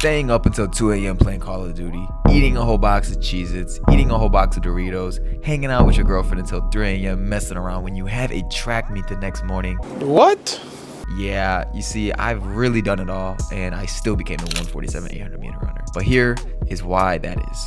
staying up until 2 a.m. playing Call of Duty, eating a whole box of Cheez-Its, eating a whole box of Doritos, hanging out with your girlfriend until 3 a.m. messing around when you have a track meet the next morning. What? Yeah, you see, I've really done it all, and I still became a 147 800 meter runner. But here is why that is.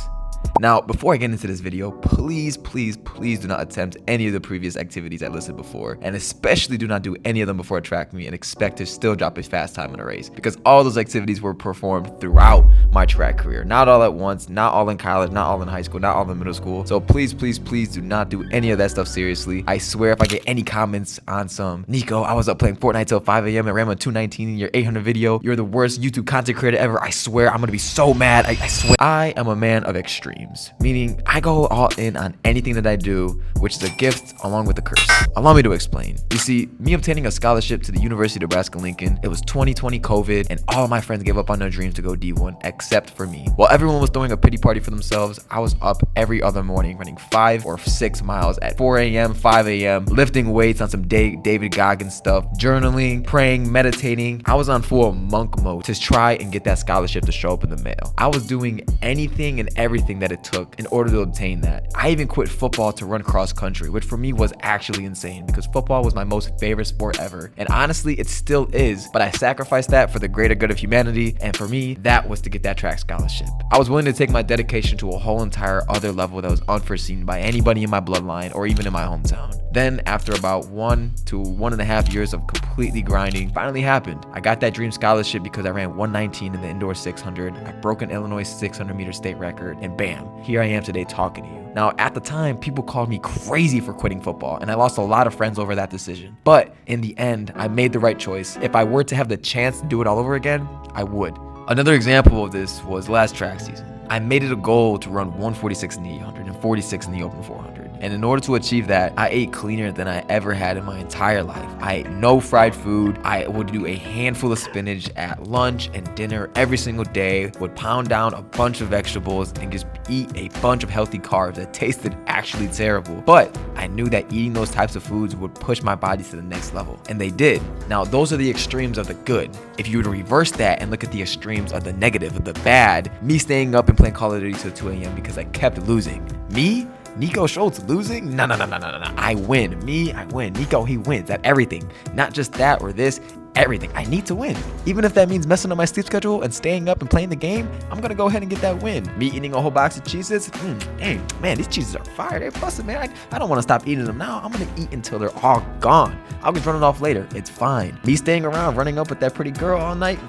Now, before I get into this video, please do not attempt any of the previous activities I listed before, and especially do not do any of them before a track meet and expect to still drop a fast time in a race, because all those activities were performed throughout my track career. Not all at once, not all in college, not all in high school, not all in middle school. So please do not do any of that stuff seriously. I swear if I get any comments on some, Nico, I was up playing Fortnite till 5 a.m. and ran a 219 in your 800 video, you're the worst YouTube content creator ever, I swear I'm gonna be so mad. I swear. I am a man of extremes, meaning I go all in on anything that I do, which is a gift along with a curse. Allow me to explain. You see, me obtaining a scholarship to the University of Nebraska-Lincoln, it was 2020 COVID, and all of my friends gave up on their dreams to go D1 except for me. While everyone was throwing a pity party for themselves, I was up every other morning running 5 or 6 miles at 4 a.m., 5 a.m., lifting weights on some David Goggins stuff, journaling, praying, meditating. I was on full monk mode to try and get that scholarship to show up in the mail. I was doing anything and everything that it took in order to obtain that. I even quit football to run cross country, which for me was actually insane because football was my most favorite sport ever. And honestly, it still is, but I sacrificed that for the greater good of humanity. And for me, that was to get that track scholarship. I was willing to take my dedication to a whole entire other level that was unforeseen by anybody in my bloodline or even in my hometown. Then after about 1 to 1.5 years of completely grinding, finally happened. I got that dream scholarship because I ran 119 in the indoor 600. I broke an Illinois 600 meter state record, and bam, here I am today talking to you. Now, at the time, people called me crazy for quitting football, and I lost a lot of friends over that decision. But in the end, I made the right choice. If I were to have the chance to do it all over again, I would. Another example of this was last track season. I made it a goal to run 146 in the 800 and 46 in the open 400. And in order to achieve that, I ate cleaner than I ever had in my entire life. I ate no fried food. I would do a handful of spinach at lunch and dinner every single day, would pound down a bunch of vegetables and just eat a bunch of healthy carbs that tasted actually terrible. But I knew that eating those types of foods would push my body to the next level. And they did. Now, those are the extremes of the good. If you were to reverse that and look at the extremes of the negative, of the bad, me staying up and playing Call of Duty till 2 a.m. because I kept losing. Me? Nico Schultz losing? No. I win. Me, I win. Nico, he wins at everything. Not just that or this, everything. I need to win. Even if that means messing up my sleep schedule and staying up and playing the game, I'm gonna go ahead and get that win. Me eating a whole box of Cheez-Its? Hey, man, these Cheez-Its are fire. They're busted, man. I don't wanna stop eating them now. I'm gonna eat until they're all gone. I'll just run it off later. It's fine. Me staying around, running up with that pretty girl all night,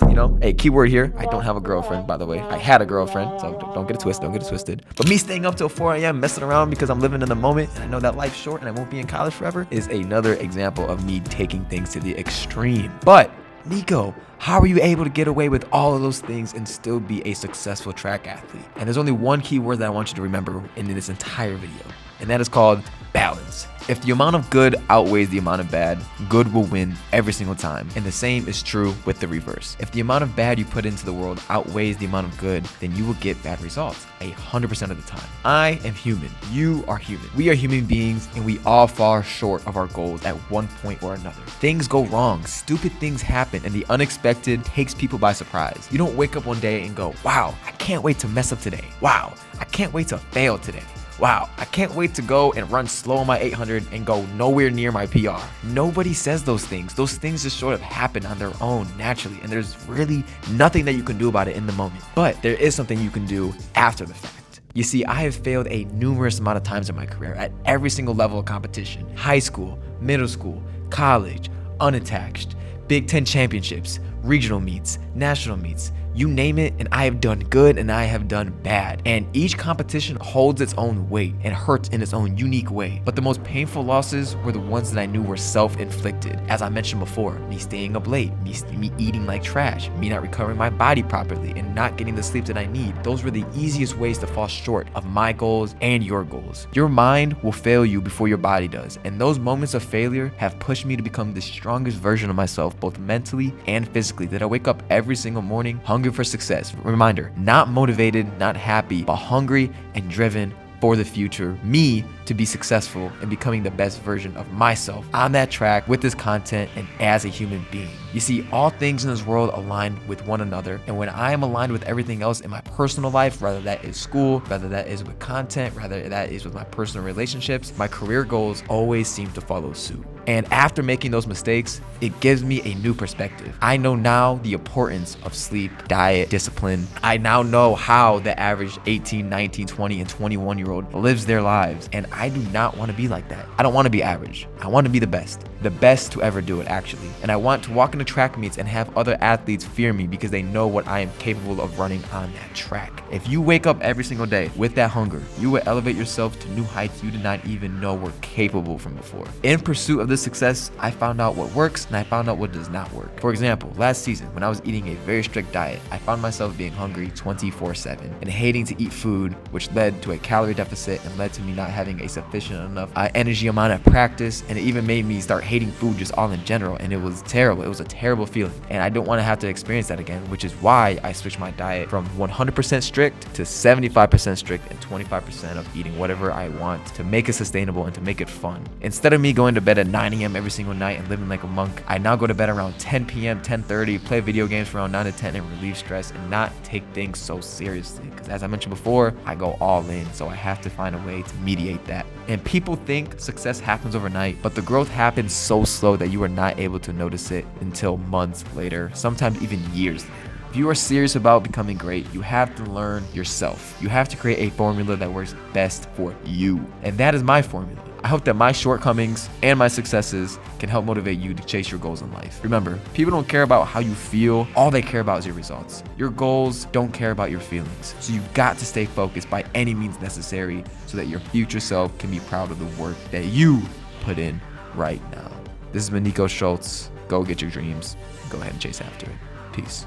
hey, keyword here, I don't have a girlfriend, by the way. I had a girlfriend, so don't get it twisted, But me staying up till 4 a.m. messing around because I'm living in the moment and I know that life's short and I won't be in college forever is another example of me taking things to the extreme. But Nico, how are you able to get away with all of those things and still be a successful track athlete? And there's only one key word that I want you to remember in this entire video, and that is called balance. If the amount of good outweighs the amount of bad, good will win every single time. And the same is true with the reverse. If the amount of bad you put into the world outweighs the amount of good, then you will get bad results 100% of the time. I am human. You are human. We are human beings, and we all fall short of our goals at one point or another. Things go wrong. Stupid things happen, and the unexpected takes people by surprise. You don't wake up one day and go, wow, I can't wait to mess up today. Wow, I can't wait to fail today. Wow, I can't wait to go and run slow on my 800 and go nowhere near my PR. Nobody says those things. Those things just sort of happen on their own naturally, and there's really nothing that you can do about it in the moment. But there is something you can do after the fact. You see, I have failed a numerous amount of times in my career at every single level of competition. High school, middle school, college, unattached, Big Ten championships, regional meets, national meets, you name it, and I have done good and I have done bad. And each competition holds its own weight and hurts in its own unique way. But the most painful losses were the ones that I knew were self-inflicted. As I mentioned before, me staying up late, me eating like trash, me not recovering my body properly and not getting the sleep that I need. Those were the easiest ways to fall short of my goals and your goals. Your mind will fail you before your body does. And those moments of failure have pushed me to become the strongest version of myself, both mentally and physically, that I wake up every single morning hungry for success. Reminder, not motivated, not happy, but hungry and driven for the future, me to to be successful and becoming the best version of myself on that track with this content and as a human being. You see, all things in this world align with one another, and when I am aligned with everything else in my personal life, whether that is school, whether that is with content, whether that is with my personal relationships, my career goals always seem to follow suit. And after making those mistakes, it gives me a new perspective. I know now the importance of sleep, diet, discipline. I now know how the average 18, 19, 20, and 21-year-old lives their lives. And I do not want to be like that. I don't want to be average. I want to be the best to ever do it, actually. And I want to walk into track meets and have other athletes fear me because they know what I am capable of running on that track. If you wake up every single day with that hunger, you will elevate yourself to new heights you did not even know were capable from before. In pursuit of this success, I found out what works and I found out what does not work. For example, last season when I was eating a very strict diet, I found myself being hungry 24/7 and hating to eat food, which led to a calorie deficit and led to me not having a sufficient enough energy amount of practice, and it even made me start hating food just all in general, and it was terrible. It was a terrible feeling, and I don't want to have to experience that again, which is why I switched my diet from 100% strict to 75% strict and 25% of eating whatever I want to make it sustainable and to make it fun. Instead of me going to bed at 9 a.m. every single night and living like a monk, I now go to bed around 10 p.m., 10:30, play video games from around 9 to 10 and relieve stress and not take things so seriously. Because as I mentioned before, I go all in, so I have to find a way to mediate that. And people think success happens overnight, but the growth happens so slow that you are not able to notice it until months later, sometimes even years later. If you are serious about becoming great, you have to learn yourself. You have to create a formula that works best for you. And that is my formula. I hope that my shortcomings and my successes can help motivate you to chase your goals in life. Remember, people don't care about how you feel. All they care about is your results. Your goals don't care about your feelings. So you've got to stay focused by any means necessary so that your future self can be proud of the work that you put in right now. This has been Nico Schultz. Go get your dreams. Go ahead and chase after it. Peace.